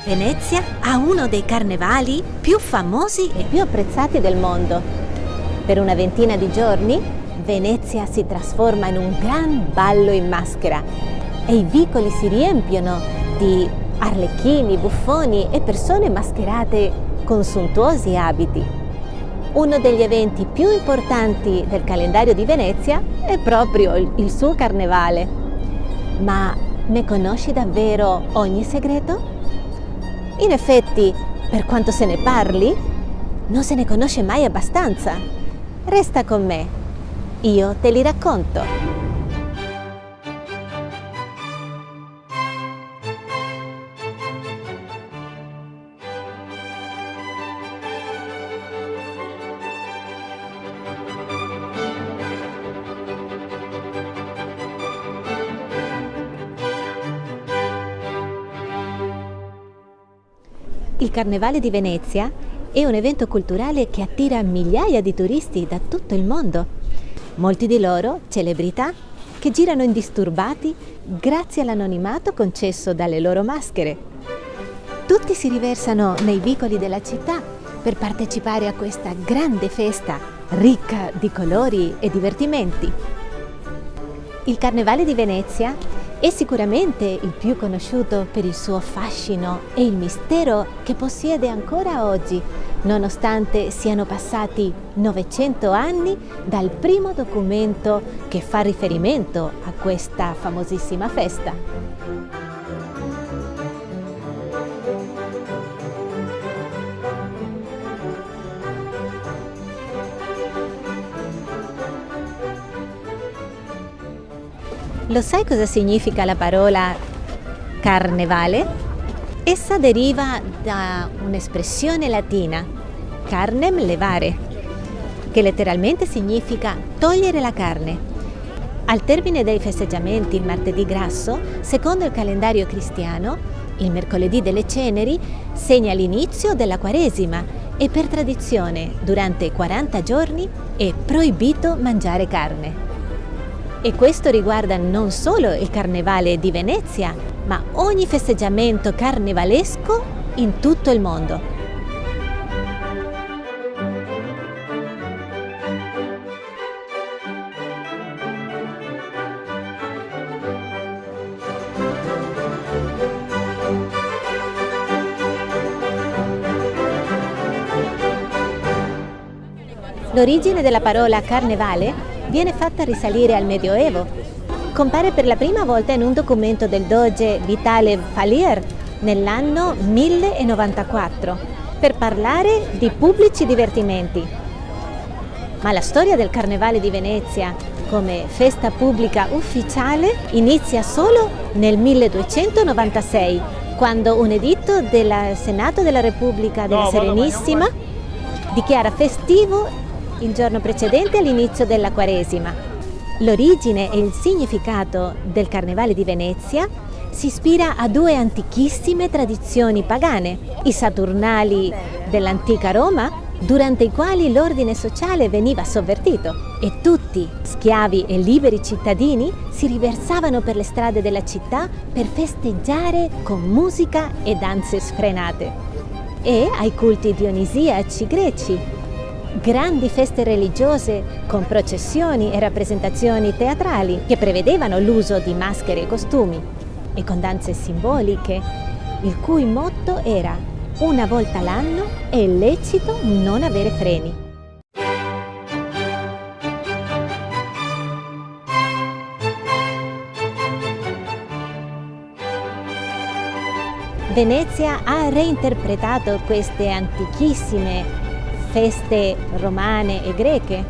Venezia ha uno dei carnevali più famosi e più apprezzati del mondo. Per una ventina di giorni, Venezia si trasforma in un gran ballo in maschera e i vicoli si riempiono di arlecchini, buffoni e persone mascherate con sontuosi abiti. Uno degli eventi più importanti del calendario di Venezia è proprio il suo carnevale. Ma ne conosci davvero ogni segreto? In effetti, per quanto se ne parli, non se ne conosce mai abbastanza. Resta con me, io te li racconto. Il Carnevale di Venezia è un evento culturale che attira migliaia di turisti da tutto il mondo. Molti di loro celebrità che girano indisturbati grazie all'anonimato concesso dalle loro maschere. Tutti si riversano nei vicoli della città per partecipare a questa grande festa ricca di colori e divertimenti. Il Carnevale di Venezia è sicuramente il più conosciuto per il suo fascino e il mistero che possiede ancora oggi, nonostante siano passati 900 anni dal primo documento che fa riferimento a questa famosissima festa. Lo sai cosa significa la parola carnevale? Essa deriva da un'espressione latina, carnem levare, che letteralmente significa togliere la carne. Al termine dei festeggiamenti, il martedì grasso, secondo il calendario cristiano, il mercoledì delle ceneri segna l'inizio della Quaresima e per tradizione, durante i 40 giorni, è proibito mangiare carne. E questo riguarda non solo il Carnevale di Venezia, ma ogni festeggiamento carnevalesco in tutto il mondo. L'origine della parola carnevale viene fatta risalire al Medioevo. Compare per la prima volta in un documento del doge Vitale Falier nell'anno 1094 per parlare di pubblici divertimenti. Ma la storia del Carnevale di Venezia come festa pubblica ufficiale inizia solo nel 1296, quando un editto del Senato della Repubblica della Serenissima dichiara festivo il giorno precedente all'inizio della Quaresima. L'origine e il significato del Carnevale di Venezia si ispira a due antichissime tradizioni pagane, i Saturnali dell'antica Roma, durante i quali l'ordine sociale veniva sovvertito e tutti, schiavi e liberi cittadini, si riversavano per le strade della città per festeggiare con musica e danze sfrenate. E ai culti dionisiaci greci, grandi feste religiose con processioni e rappresentazioni teatrali che prevedevano l'uso di maschere e costumi e con danze simboliche, il cui motto era una volta l'anno è lecito non avere freni. Venezia ha reinterpretato queste antichissime feste romane e greche.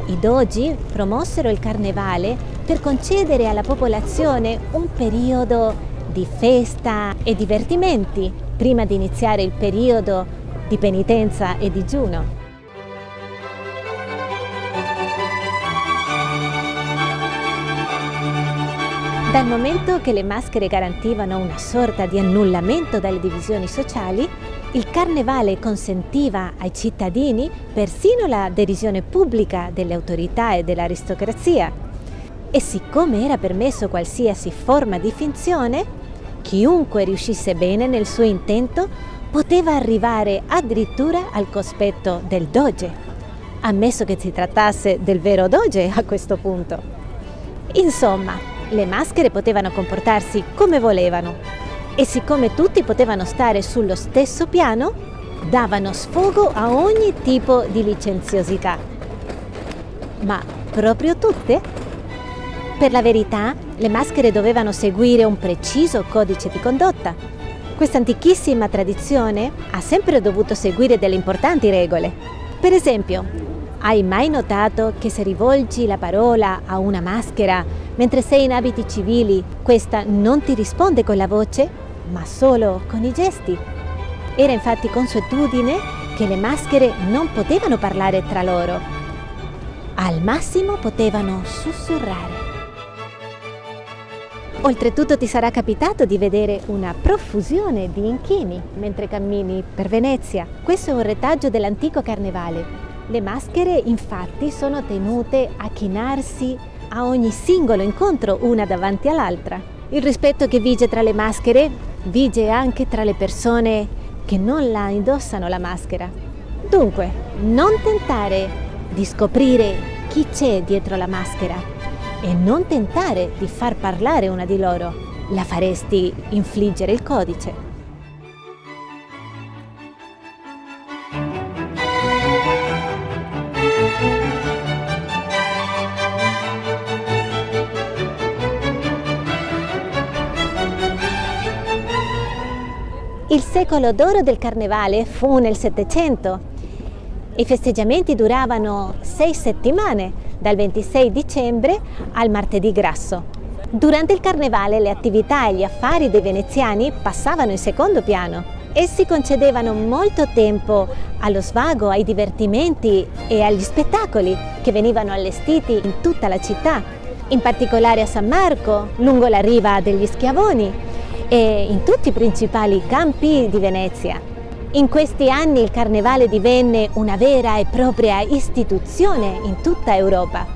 I dogi promossero il carnevale per concedere alla popolazione un periodo di festa e divertimenti prima di iniziare il periodo di penitenza e digiuno. Dal momento che le maschere garantivano una sorta di annullamento dalle divisioni sociali, il carnevale consentiva ai cittadini persino la derisione pubblica delle autorità e dell'aristocrazia. E siccome era permesso qualsiasi forma di finzione, chiunque riuscisse bene nel suo intento poteva arrivare addirittura al cospetto del doge, ammesso che si trattasse del vero doge a questo punto. Insomma, le maschere potevano comportarsi come volevano e siccome tutti potevano stare sullo stesso piano, davano sfogo a ogni tipo di licenziosità. Ma proprio tutte? Per la verità, le maschere dovevano seguire un preciso codice di condotta. Questa antichissima tradizione ha sempre dovuto seguire delle importanti regole. Per esempio, hai mai notato che se rivolgi la parola a una maschera mentre sei in abiti civili, questa non ti risponde con la voce, ma solo con i gesti? Era infatti consuetudine che le maschere non potevano parlare tra loro. Al massimo potevano sussurrare. Oltretutto ti sarà capitato di vedere una profusione di inchini mentre cammini per Venezia. Questo è un retaggio dell'antico carnevale. Le maschere infatti sono tenute a chinarsi a ogni singolo incontro una davanti all'altra. Il rispetto che vige tra le maschere vige anche tra le persone che non la indossano la maschera. Dunque, non tentare di scoprire chi c'è dietro la maschera e non tentare di far parlare una di loro, la faresti infliggere il codice. Il secolo d'oro del carnevale fu nel Settecento. I festeggiamenti duravano 6 settimane, dal 26 dicembre al martedì grasso. Durante il carnevale le attività e gli affari dei veneziani passavano in secondo piano. Essi concedevano molto tempo allo svago, ai divertimenti e agli spettacoli che venivano allestiti in tutta la città, in particolare a San Marco, lungo la riva degli Schiavoni e in tutti i principali campi di Venezia. In questi anni il carnevale divenne una vera e propria istituzione in tutta Europa.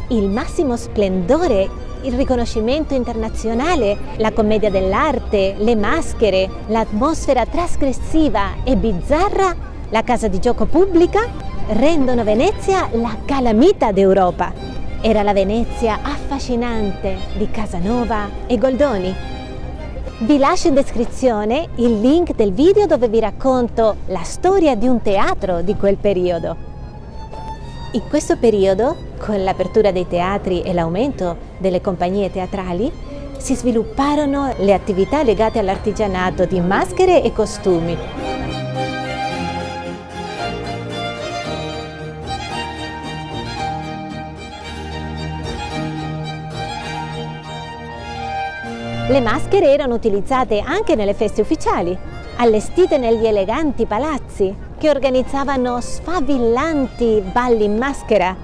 Il massimo splendore, il riconoscimento internazionale, la commedia dell'arte, le maschere, l'atmosfera trasgressiva e bizzarra, la casa di gioco pubblica, rendono Venezia la calamita d'Europa. Era la Venezia affascinante di Casanova e Goldoni. Vi lascio in descrizione il link del video dove vi racconto la storia di un teatro di quel periodo. In questo periodo, con l'apertura dei teatri e l'aumento delle compagnie teatrali, si svilupparono le attività legate all'artigianato di maschere e costumi. Le maschere erano utilizzate anche nelle feste ufficiali, allestite negli eleganti palazzi, che organizzavano sfavillanti balli in maschera,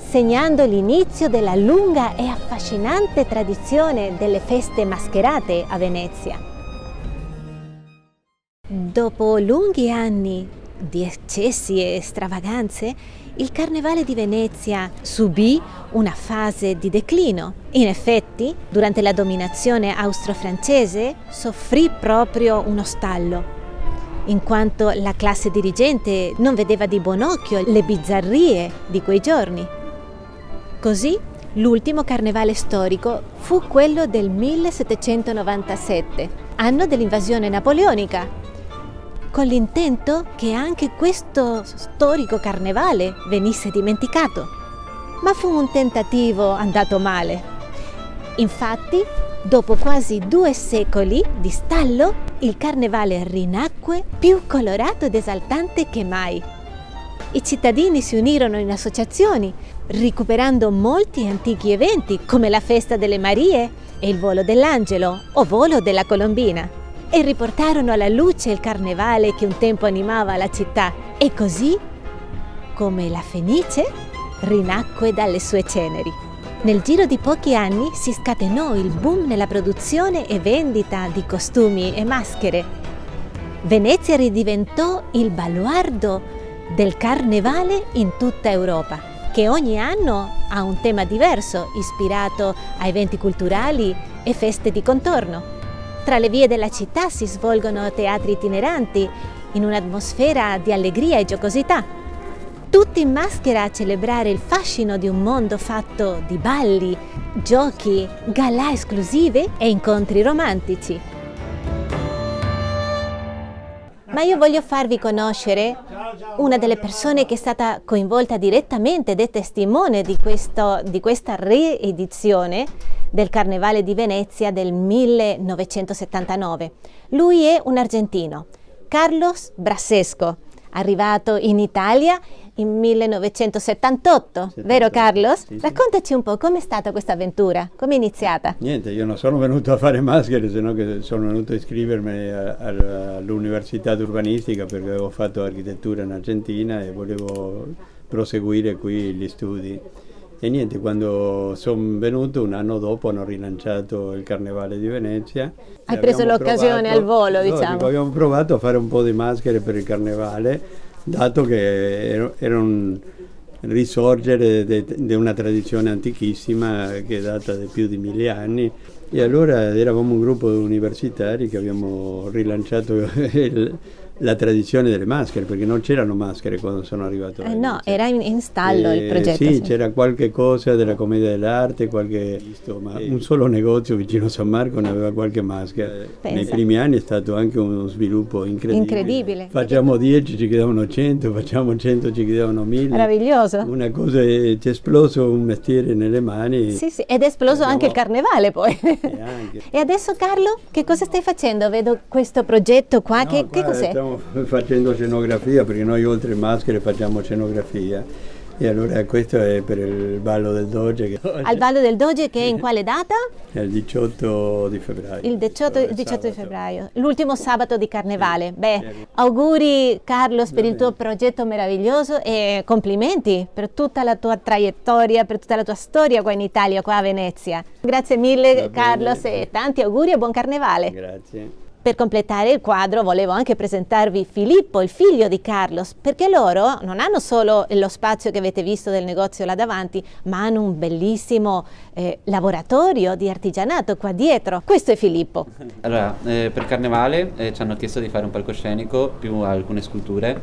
segnando l'inizio della lunga e affascinante tradizione delle feste mascherate a Venezia. Dopo lunghi anni di eccessi e stravaganze, il Carnevale di Venezia subì una fase di declino. In effetti, durante la dominazione austro-francese, soffrì proprio uno stallo, in quanto la classe dirigente non vedeva di buon occhio le bizzarrie di quei giorni. Così, l'ultimo carnevale storico fu quello del 1797, anno dell'invasione napoleonica, con l'intento che anche questo storico carnevale venisse dimenticato. Ma fu un tentativo andato male. Infatti, dopo quasi 2 secoli di stallo, il carnevale rinacque più colorato ed esaltante che mai. I cittadini si unirono in associazioni, recuperando molti antichi eventi come la festa delle Marie e il volo dell'Angelo o volo della Colombina, e riportarono alla luce il carnevale che un tempo animava la città. E così, come la Fenice, rinacque dalle sue ceneri. Nel giro di pochi anni si scatenò il boom nella produzione e vendita di costumi e maschere. Venezia ridiventò il baluardo del carnevale in tutta Europa, che ogni anno ha un tema diverso, ispirato a eventi culturali e feste di contorno. Tra le vie della città si svolgono teatri itineranti in un'atmosfera di allegria e giocosità. Tutti in maschera a celebrare il fascino di un mondo fatto di balli, giochi, galà esclusive e incontri romantici. Ma io voglio farvi conoscere una delle persone che è stata coinvolta direttamente ed è testimone di questa riedizione del Carnevale di Venezia del 1979. Lui è un argentino, Carlos Brasesco, arrivato in Italia in 1978, vero Carlos? Sì, sì. Raccontaci un po' com'è stata questa avventura, come è iniziata? Niente, io non sono venuto a fare maschere, se no che sono venuto a iscrivermi all'università d'urbanistica perché avevo fatto architettura in Argentina e volevo proseguire qui gli studi. E niente, quando sono venuto un anno dopo hanno rilanciato il Carnevale di Venezia. Hai preso l'occasione al volo, diciamo. Abbiamo provato a fare un po' di maschere per il Carnevale, dato che era un risorgere di una tradizione antichissima che è data di più di 1000 anni. E allora eravamo un gruppo di universitari che abbiamo rilanciato la tradizione delle maschere, perché non c'erano maschere quando sono arrivato. No, era in stallo il progetto. Sì, c'era qualche cosa della commedia dell'arte, ma un solo negozio vicino a San Marco ne aveva qualche maschera. Nei primi anni è stato anche uno sviluppo incredibile. Facciamo 10, ci chiedevano 100, facciamo 100, ci chiedevano 1000. Meraviglioso. Una cosa, c'è esploso un mestiere nelle mani. Sì, ed è esploso anche il Carnevale poi. E adesso Carlo, che cosa stai facendo? Vedo questo progetto qua, No, che cos'è? Stiamo facendo scenografia, perché noi oltre maschere facciamo scenografia. E allora questo è per il ballo del Doge. Al ballo del Doge, che è in quale data? È il 18 di febbraio. Il 18 di febbraio, l'ultimo sabato di Carnevale. Auguri Carlos per il tuo progetto meraviglioso e complimenti per tutta la tua traiettoria, per tutta la tua storia qua in Italia, qua a Venezia. Grazie mille Carlos e tanti auguri e buon Carnevale. Grazie. Per completare il quadro volevo anche presentarvi Filippo, il figlio di Carlos, perché loro non hanno solo lo spazio che avete visto del negozio là davanti, ma hanno un bellissimo laboratorio di artigianato qua dietro. Questo è Filippo. Allora, per Carnevale ci hanno chiesto di fare un palcoscenico più alcune sculture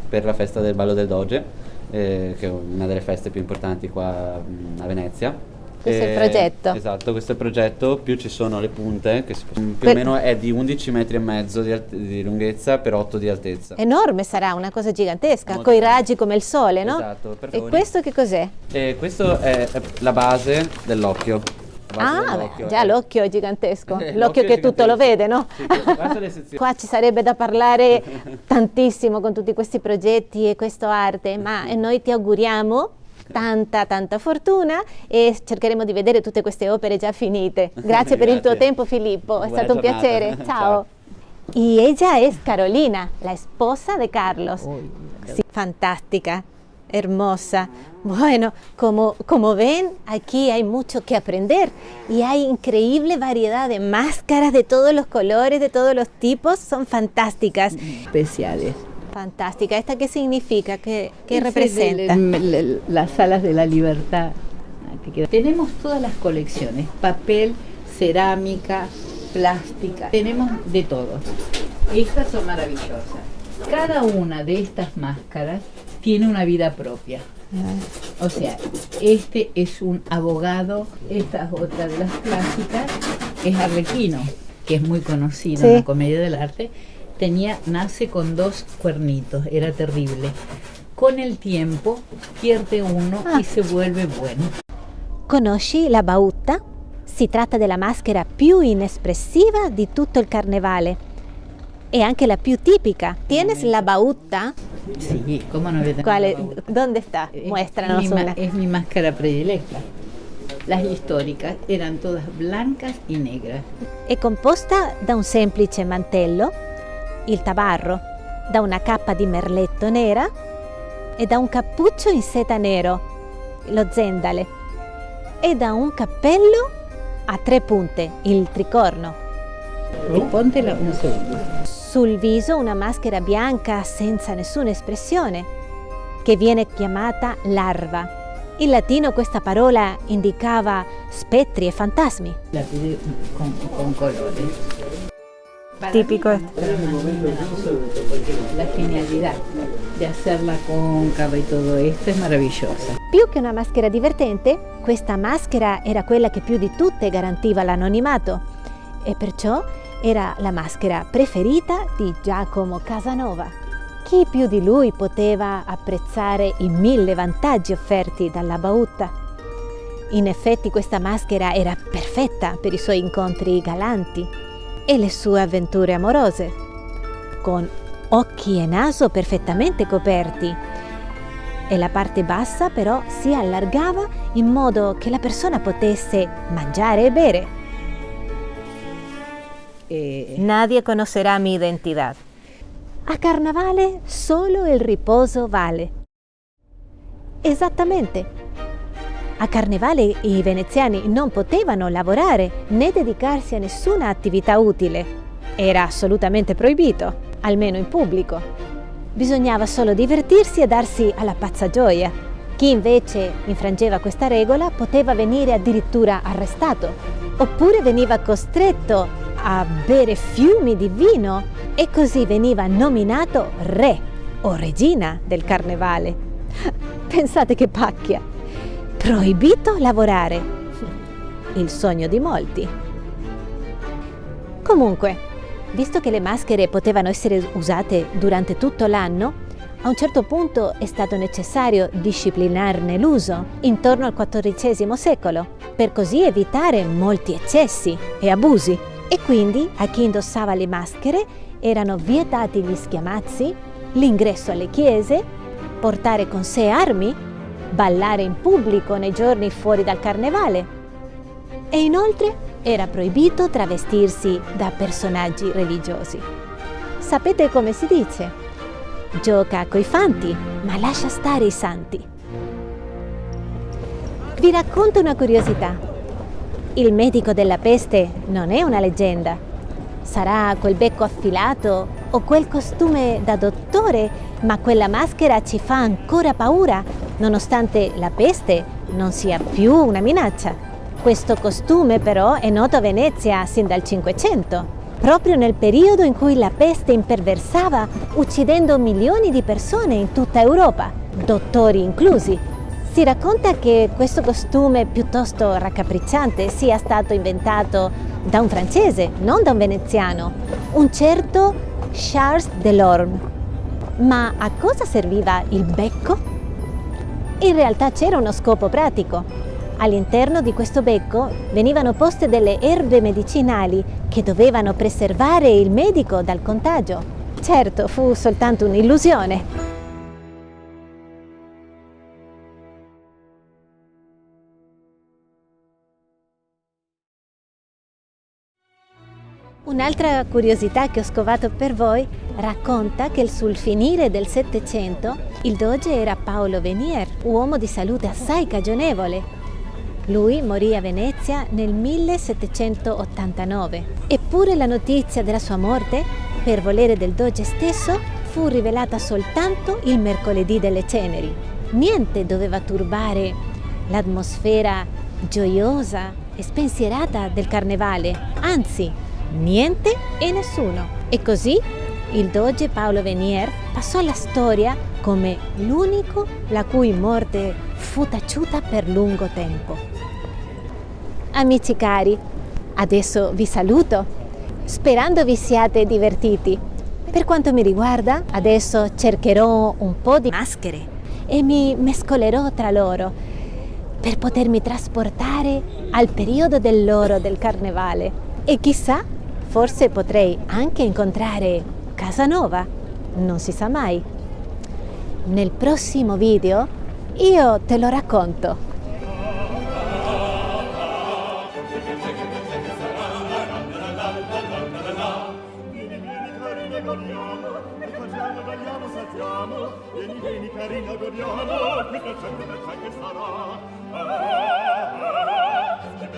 per la festa del Ballo del Doge, che è una delle feste più importanti qua a Venezia. Questo è il progetto. Esatto, questo è il progetto, più ci sono le punte, che più o meno è di 11 metri e mezzo di lunghezza per 8 di altezza. Enorme sarà, una cosa gigantesca, con i raggi come il sole, no? Esatto, E questo che cos'è? Questo è la base dell'occhio. Già l'occhio è gigantesco, l'occhio che tutto lo vede, no? Sì, Qua ci sarebbe da parlare tantissimo con tutti questi progetti e questa arte, ma noi ti auguriamo tanta fortuna e cercheremo di vedere tutte queste opere già finite. Grazie per il tuo tempo Filippo, è stato un piacere. Ciao. Y ella es Carolina, la esposa de Carlos. Sí, fantástica, hermosa. Bueno, como ven, aquí hay mucho que aprender y hay increíble variedad de máscaras de todos los colores, de todos los tipos, son fantásticas. Especiales. Fantástica. ¿Esta qué significa? ¿Qué representa? Las alas de la libertad. Tenemos todas las colecciones, papel, cerámica, plástica, tenemos de todo. Estas son maravillosas. Cada una de estas máscaras tiene una vida propia. O sea, este es un abogado, esta es otra de las clásicas, es Arlequino, que es muy conocido en la comedia del arte. Nace con 2 cuernitos, era terrible. Con el tiempo pierde uno y se vuelve bueno. Conosci la bauta? Si tratta della maschera più inespressiva di tutto il carnevale e anche la più tipica. ¿Tienes la bauta? Sí, ¿cómo no voy a tener ¿Cuál la bauta? ¿Dónde está? Muéstranos una. Es mi máscara predilecta. Las históricas eran todas blancas y negras. È composta da un semplice mantello, il tabarro, da una cappa di merletto nera e da un cappuccio in seta nero, lo zendale, e da un cappello a 3 punte, il tricorno. Pontela un secondo. Sul viso una maschera bianca senza nessuna espressione, che viene chiamata larva. In latino questa parola indicava spettri e fantasmi. La pide con colores. típico. La genialidad de hacerla cóncava y todo esto es maravillosa. Più che una maschera divertente, questa maschera era quella che più di tutte garantiva l'anonimato e perciò era la maschera preferita di Giacomo Casanova. Chi più di lui poteva apprezzare i 1000 vantaggi offerti dalla Bautta? In effetti questa maschera era perfetta per i suoi incontri galanti e le sue avventure amorose, con occhi e naso perfettamente coperti e la parte bassa però si allargava in modo che la persona potesse mangiare e bere. Nadie conocerá mi identidad. A carnavale solo il riposo vale. Esattamente. A carnevale i veneziani non potevano lavorare né dedicarsi a nessuna attività utile. Era assolutamente proibito, almeno in pubblico. Bisognava solo divertirsi e darsi alla pazza gioia. Chi invece infrangeva questa regola poteva venire addirittura arrestato, oppure veniva costretto a bere fiumi di vino e così veniva nominato re o regina del carnevale. Pensate che pacchia! Proibito lavorare. Il sogno di molti. Comunque, visto che le maschere potevano essere usate durante tutto l'anno, a un certo punto è stato necessario disciplinarne l'uso, intorno al XIV secolo, per così evitare molti eccessi e abusi. E quindi a chi indossava le maschere erano vietati gli schiamazzi, l'ingresso alle chiese, portare con sé armi, ballare in pubblico nei giorni fuori dal carnevale. E inoltre era proibito travestirsi da personaggi religiosi. Sapete come si dice? Gioca coi fanti, ma lascia stare i santi. Vi racconto una curiosità. Il medico della peste non è una leggenda. Sarà quel becco affilato o quel costume da dottore, ma quella maschera ci fa ancora paura, nonostante la peste non sia più una minaccia. Questo costume però è noto a Venezia sin dal Cinquecento, proprio nel periodo in cui la peste imperversava, uccidendo milioni di persone in tutta Europa, dottori inclusi. Si racconta che questo costume piuttosto raccapricciante sia stato inventato da un francese, non da un veneziano, un certo Charles Delorme. Ma a cosa serviva il becco? In realtà c'era uno scopo pratico. All'interno di questo becco venivano poste delle erbe medicinali che dovevano preservare il medico dal contagio. Certo, fu soltanto un'illusione. Un'altra curiosità che ho scovato per voi racconta che sul finire del Settecento il doge era Paolo Venier, uomo di salute assai cagionevole. Lui morì a Venezia nel 1789. Eppure la notizia della sua morte, per volere del doge stesso, fu rivelata soltanto il mercoledì delle ceneri. Niente doveva turbare l'atmosfera gioiosa e spensierata del carnevale, anzi, niente e nessuno. E così il doge Paolo Venier passò alla storia come l'unico la cui morte fu taciuta per lungo tempo. Amici cari, adesso vi saluto, sperando vi siate divertiti. Per quanto mi riguarda, adesso cercherò un po' di maschere e mi mescolerò tra loro per potermi trasportare al periodo dell'oro del carnevale. E chissà, forse potrei anche incontrare Casanova, non si sa mai. Nel prossimo video io te lo racconto. Vieni carina, godiamo, questa gente che sarà. Che